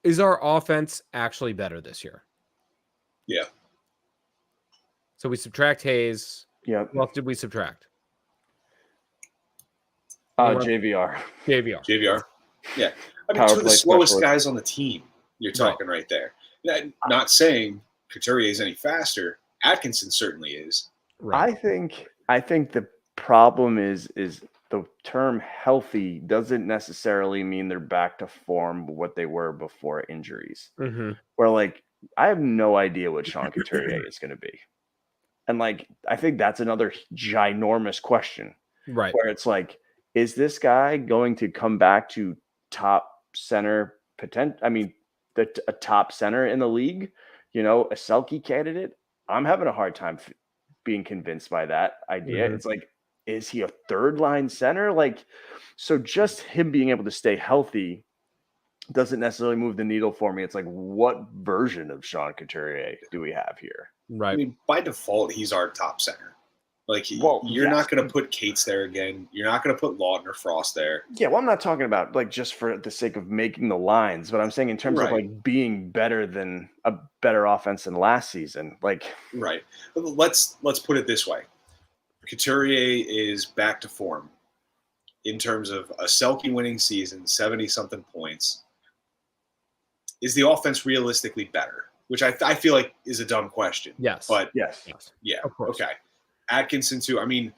Is our offense actually better this year? Yeah. So we subtract Hayes. Yep. What else did we subtract? Anyone? JVR. JVR. JVR. Yeah. I mean, Power two of the play slowest specialist. guys on the team. You're talking right there. Not saying Couturier is any faster. Atkinson certainly is. Right. I think the problem is the term healthy doesn't necessarily mean they're back to form what they were before injuries. Mm-hmm. Where like I have no idea what Sean Couturier is going to be. And like I think that's another ginormous question Right. where it's like, is this guy going to come back to top center potential? I mean, a top center in the league, you know, a Selke candidate. I'm having a hard time being convinced by that idea. Mhm. It's like, is he a third line center? Like, so just him being able to stay healthy doesn't necessarily move the needle for me. It's like, what version of Sean Couturier do we have here? I Right. mean, by default, he's our top center. Like, Well, you're yes. not going to put Cates there again. You're not going to put Lawton or Frost there. Yeah, well, I'm not talking about like just for the sake of making the lines, but I'm saying in terms of Right. like being better than a better offense than last season. Like, Right. Let's put it this way. Couturier is back to form in terms of a Selke winning season, 70-something points. Is the offense realistically better? Which I feel like is a dumb question. Yes. But yes, Yes. yeah, Of course. okay. Atkinson too. I mean,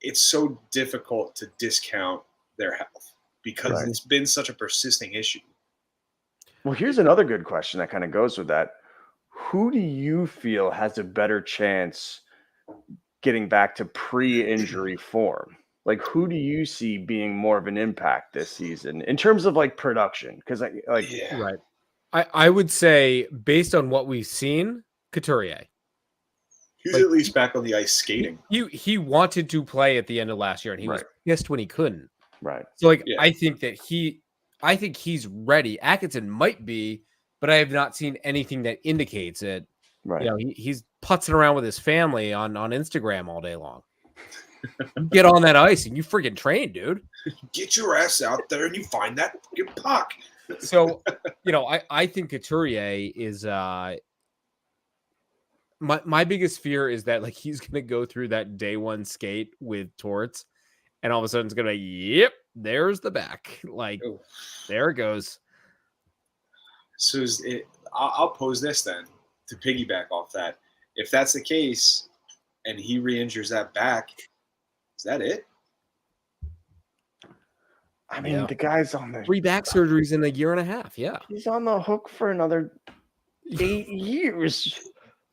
it's so difficult to discount their health because Right. it's been such a persisting issue. Well, here's another good question that kind of goes with that. Who do you feel has a better chance getting back to pre-injury form? Like, who do you see being more of an impact this season in terms of like production? Because Right. I would say based on what we've seen, Couturier. He's at least back on the ice skating. He wanted to play at the end of last year, and he was pissed when he couldn't. Right. So I think that I think he's ready. Atkinson might be, but I have not seen anything that indicates it. Right. You know, he's putzing around with his family on Instagram all day long. You get on that ice and you freaking train, dude. Get your ass out there and you find that fucking puck. So, you know, I think Couturier is my biggest fear is that like he's gonna go through that day one skate with Torts, and all of a sudden it's gonna be, yep, there's the back. Like, there it goes. So I'll pose this then to piggyback off that. If that's the case, and he re-injures that back, is that it? I mean, the guy's on the 3 back surgeries in a year and a half. Yeah, he's on the hook for another 8 years.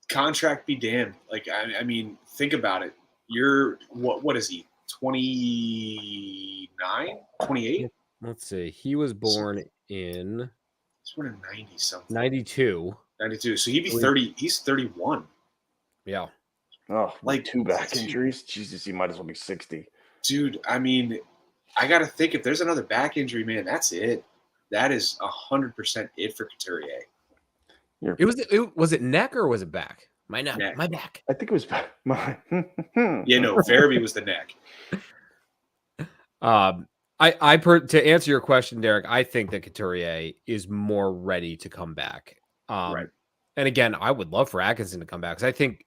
Contract be damned. Like, I mean, think about it. You're what is he? 29, 28? Let's see. He was born in He's born in 90 something. 92. 92. So he'd be 30. He's 31. Yeah. Oh, Like, 2 back injuries. Jesus, he might as well be 60. Dude, I mean, I got to think if there's another back injury, man, that's it. That is 100% it for Couturier. Was it neck or was it back? My neck. My back. I think it was back. Yeah, no, Farabee was the neck. To answer your question, Derek, I think that Couturier is more ready to come back. Right. And again, I would love for Atkinson to come back because I think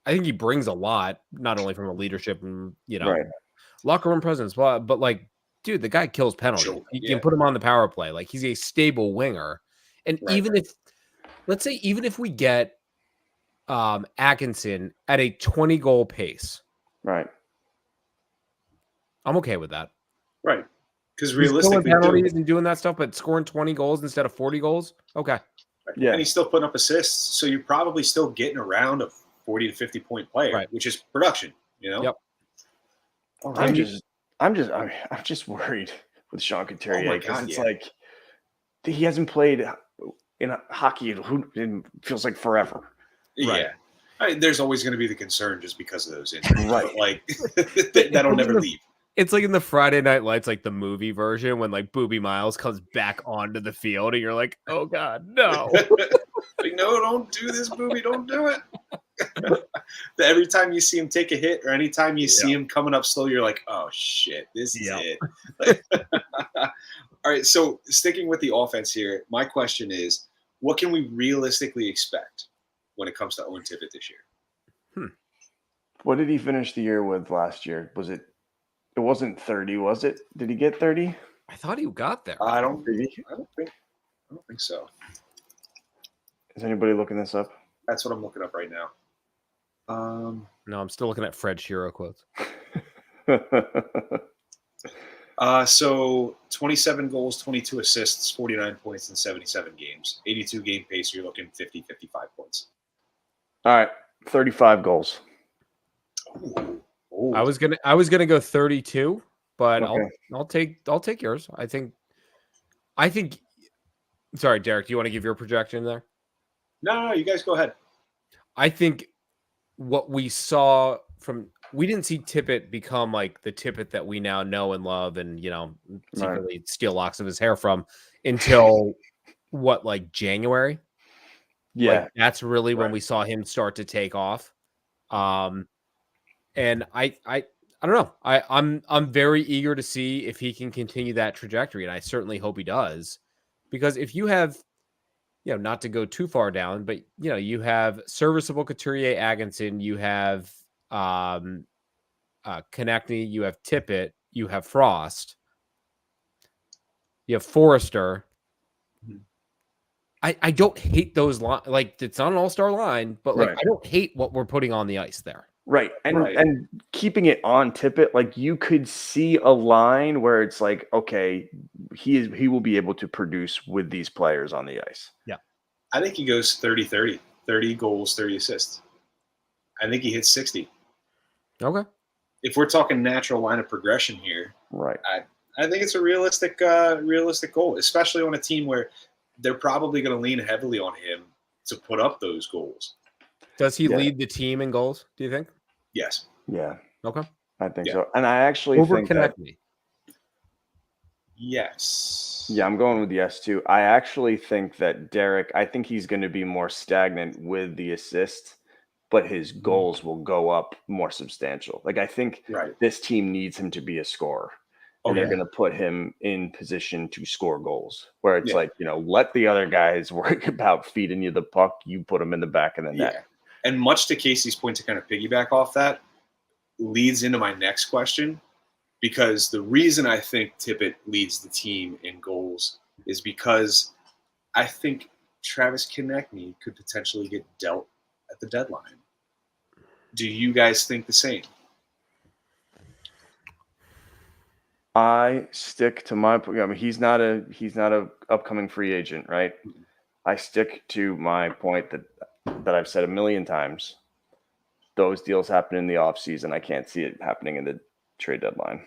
he brings a lot, not only from a leadership and locker room presence, but like, dude, the guy kills penalties. You can put him on the power play. Like, he's a stable winger. And even if we get Atkinson at a 20-goal pace, right, I'm okay with that. Right. Because realistically, penalties and doing that stuff, but scoring 20 goals instead of 40 goals, okay. Yeah. And he's still putting up assists, so you're probably still getting around a 40 to 50 point player, which is production. You know. Yep. I'm just worried with Sean Couturier because it's like he hasn't played in hockey in feels like forever. Yeah. There's always going to be the concern just because of those injuries. Right. Like, that'll never leave. It's like in the Friday Night Lights, like the movie version, when like Booby Miles comes back onto the field and you're like, oh God, no. Like, no, don't do this, Booby. Don't do it. Every time you see him take a hit or anytime you see him coming up slow, you're like, oh shit, this is it. All right. So sticking with the offense here, my question is, what can we realistically expect when it comes to Owen Tippett this year? What did he finish the year with last year? It wasn't 30, was it? Did he get 30? I thought he got there. I don't think so. Is anybody looking this up? That's what I'm looking up right now. No, I'm still looking at Fred Shiro quotes. So 27 goals, 22 assists, 49 points in 77 games. 82 game pace, you're looking 50, 55 points. All right, 35 goals. Ooh. I was gonna go 32, but okay. I'll take yours. I think. Sorry, Derek. Do you want to give your projection there? No, you guys go ahead. I think what we saw we didn't see Tippett become like the Tippett that we now know and love, and secretly steal locks of his hair from until like January. Yeah, like, that's really when we saw him start to take off. And I don't know. I'm very eager to see if he can continue that trajectory, and I certainly hope he does, because if you have, not to go too far down, but you have serviceable Couturier, Atkinson, you have Konechny, you have Tippett, you have Frost, you have Forrester. I don't hate those like it's not an all-star line, but like I don't hate what we're putting on the ice there. Right. And keeping it on Tippett, like you could see a line where it's like, okay, he will be able to produce with these players on the ice. I think he goes 30-30, 30 goals, 30 assists. I think he hits 60. Okay. If we're talking natural line of progression here, Right. I think it's a realistic goal, especially on a team where they're probably going to lean heavily on him to put up those goals. Does he Yeah. lead the team in goals, do you think? Yes. Yeah, Okay. I think Yeah. so. And I actually think that, Over-connect me. Yes. yeah, I'm going with yes too. I actually think that Derek, I think he's going to be more stagnant with the assist, but his goals will go up more substantial. Like, I think Right. this team needs him to be a scorer. Oh, And they're yeah. going to put him in position to score goals, where it's Yeah. like, let the other guys worry about feeding you the puck. You put them in the back of the net. Yeah. And much to Casey's point, to kind of piggyback off that, leads into my next question, because the reason I think Tippett leads the team in goals is because I think Travis Konechny could potentially get dealt at the deadline. Do you guys think the same? I stick to my. I mean, he's not a upcoming free agent, right? I stick to my point that I've said a million times. Those deals happen in the offseason. I can't see it happening in the trade deadline.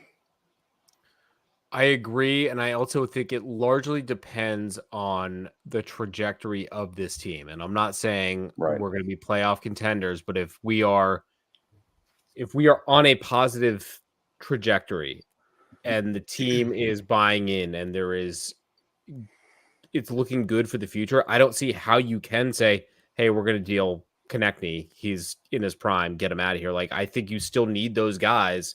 I agree, and I also think it largely depends on the trajectory of this team. And I'm not saying Right. we're going to be playoff contenders, but if we are on a positive trajectory and the team is buying in and it's looking good for the future, I don't see how you can say, hey, we're going to deal Konechny. He's in his prime. Get him out of here. Like, I think you still need those guys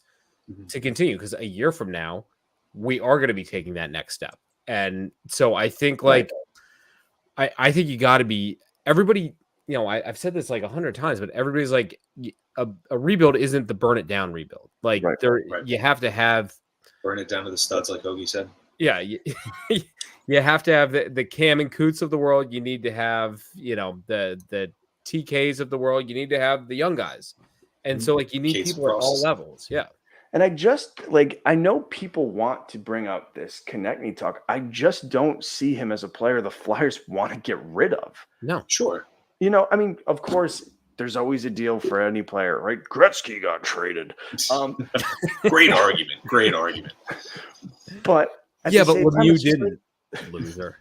to continue, because a year from now, we are going to be taking that next step. And so I think, like, I think you got to be everybody. I've said this like 100 times, but everybody's like, a rebuild isn't the burn it down rebuild. Like, Right. you have to have Burn it down to the studs, like Hoagie said. Yeah, you have to have the Cam and Coots of the world. You need to have, the TKs of the world. You need to have the young guys. And so, like, you need Case people at all process. levels. Yeah. And I know people want to bring up this Konechny talk. I just don't see him as a player the Flyers want to get rid of. No. Sure. I mean, of course, there's always a deal for any player, right? Gretzky got traded. Great argument. Great argument. But at Yeah, the but same when time, you it's just didn't, loser.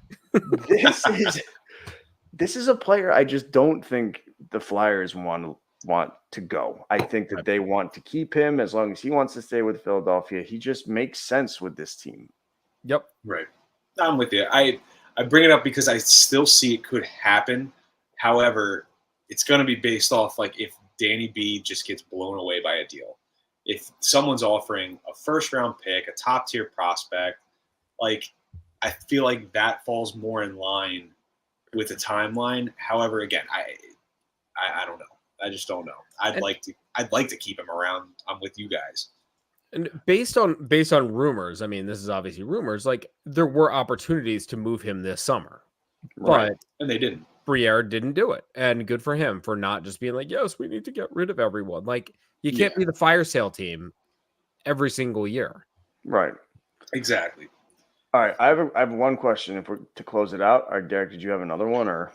this is a player I just don't think the Flyers want to go. I think that they want to keep him as long as he wants to stay with Philadelphia. He just makes sense with this team. Yep. Right. I'm with you. I bring it up because I still see it could happen. However, it's going to be based off, like, if Danny B just gets blown away by a deal. If someone's offering a first-round pick, a top-tier prospect, like, I feel like that falls more in line with the timeline. However, again, I don't know. I just don't know. I'd like to keep him around. I'm with you guys. And based on rumors, I mean, this is obviously rumors, like, there were opportunities to move him this summer. Right. But And they didn't. Briere didn't do it. And good for him for not just being like, yes, we need to get rid of everyone. Like, you can't be the fire sale team every single year. Right. Exactly. All right. I have one question to close it out. All right, Derek, did you have another one or?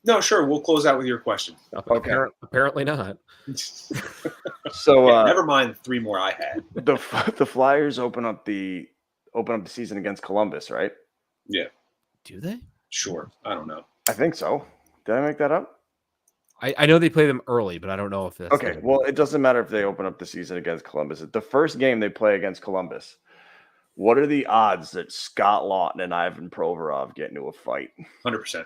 No, sure. We'll close out with your question. Okay. Apparently not. So never mind 3 more I had. the Flyers open up the season against Columbus, right? Yeah. Do they? Sure. I don't know. I think so. Did I make that up? I know they play them early, but I don't know if that's Okay. Well, it doesn't matter if they open up the season against Columbus. The first game they play against Columbus, what are the odds that Scott Lawton and Ivan Provorov get into a fight? 100%.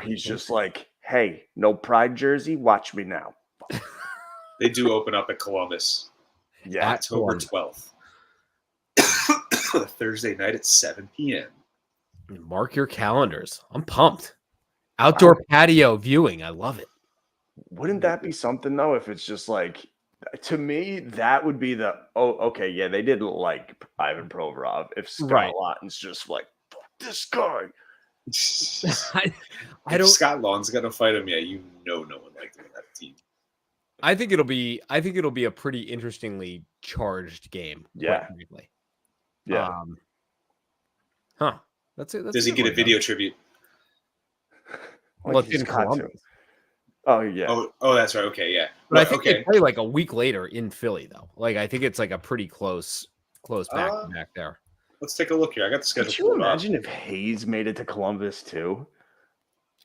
He's just like, hey, no pride jersey, watch me now. They do open up at Columbus. Yeah. October 12th. Thursday night at 7 p.m. Mark your calendars. I'm pumped. Outdoor patio viewing. I love it. Wouldn't that be something, though, if it's just like, to me, that would be okay, yeah, they didn't like Ivan Provorov. If Scott Lawton's just like, fuck this guy. I don't. Scott Lawton's gonna fight him. Yeah, no one liked him in that team. I think it'll be a pretty interestingly charged game. Yeah. Quite frankly. Yeah. Huh. That's it. Does he get a video tribute? Well, it's he's in got to. Columbus. Oh yeah. Oh, that's right. Okay, yeah. But I think they play like a week later in Philly, though. Like I think it's like a pretty close back there. Let's take a look here. I got the schedule. Could you imagine if Hayes made it to Columbus too?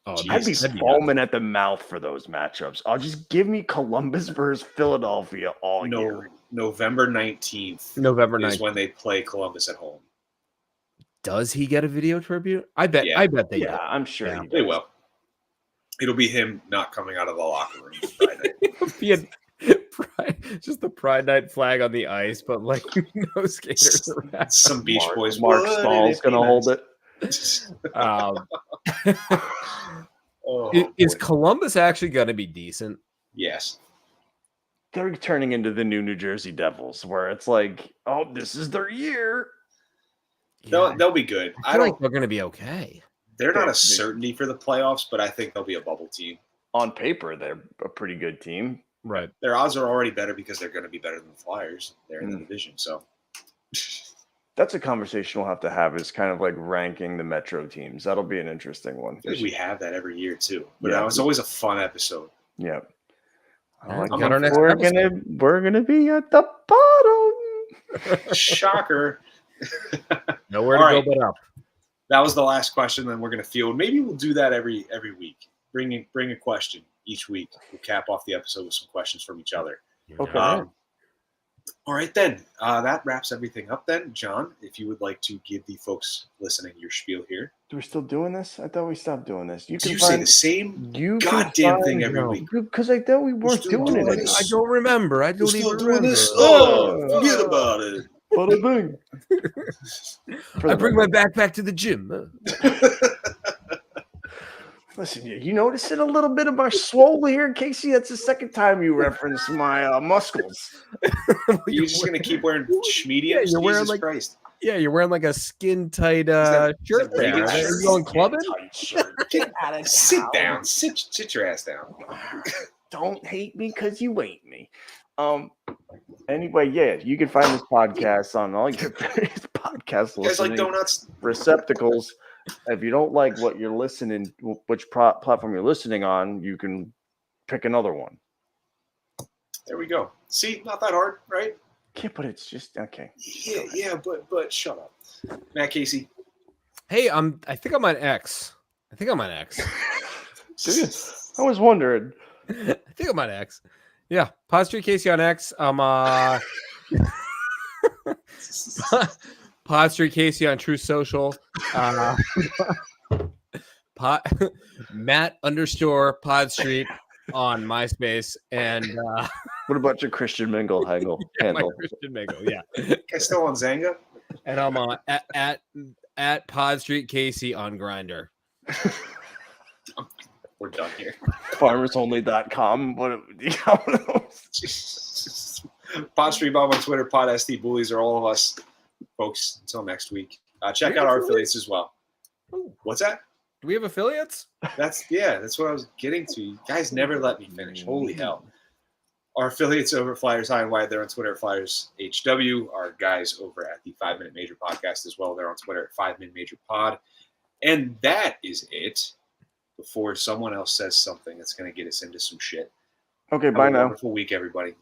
Oh, I'd be foaming at the mouth for those matchups. I'll just give me Columbus versus Philadelphia all year. November 19th. November 19th is when they play Columbus at home. Does he get a video tribute? I bet. Yeah. I bet they. Yeah, do. I'm sure he They does. will. It'll be him not coming out of the locker room Friday. Be a just the Pride Night flag on the ice, but like no skaters around. Some Beach Boys. Mark What? Stahl's gonna hold it. Oh, Is boy. Columbus actually going to be decent? Yes. They're turning into the new New Jersey Devils, where it's like, oh, this is their year. They'll be good. I feel like they're going to be okay. They're not a certainty for the playoffs, but I think they'll be a bubble team. On paper, they're a pretty good team. Right. Their odds are already better because they're going to be better than the Flyers. They're in the division, so That's a conversation we'll have to have, is kind of like ranking the Metro teams. That'll be an interesting one. I think we have that every year too. But Yeah. it's always a fun episode. Yeah. Got our next we're episode. gonna be at the bottom. Shocker. Nowhere All to right. go but up. That was the last question. Then we're going to field. Maybe we'll do that every week. Bring a question each week. We'll cap off the episode with some questions from each other. Okay. All right, then. That wraps everything up then. John, if you would like to give the folks listening your spiel here. We're still doing this? I thought we stopped doing this. Do you say the same goddamn thing every week? Because I thought we weren't still doing doing it. this. I don't remember. I We're don't still even doing remember. this? Oh, forget about it. Bada bing. I bring my backpack to the gym. Listen, you noticing a little bit of my swole here, Casey? That's the second time you reference my muscles. You're just going to keep wearing schmediums? Yeah, you're wearing Jesus like- Christ. Yeah, you're wearing like a skin tight that shirt there. Reagan's Are shirt? you going clubbing? Get out of Sit town. down. Sit your ass down. Don't hate me because you ain't me. Anyway, yeah, you can find this podcast on all your various podcast You guys like listening donuts? receptacles. If you don't like what you're listening, which platform you're listening on, you can pick another one. There we go. See, not that hard, right? Yeah, but it's just okay. Yeah, but shut up. Matt Casey. Hey, I think I'm on X. Dude, I was wondering. I think I'm on X. Yeah, Pod Street Casey on X. Pod Street Casey on True Social. Matt _ Pod Street on MySpace, and What about your Christian Mingle my handle? Christian Mingle, yeah. Guys still on Zanga? And I'm at Pod Street Casey on Grinder. We're done here. FarmersOnly.com. What? Pod Street Bob on Twitter, Pod ST Bullies are all of us. Folks, until next week. Check We out have our affiliates as well. What's that? Do we have affiliates? That's what I was getting to. You guys never let me finish. Holy hell. Our affiliates over at Flyers High and Wide, they're on Twitter at Flyers HW. Our guys over at the 5 Minute Major Podcast as well. They're on Twitter at 5 Minute Major Pod. And that is it. Before someone else says something that's going to get us into some shit. Okay, Have bye a now. wonderful week, everybody.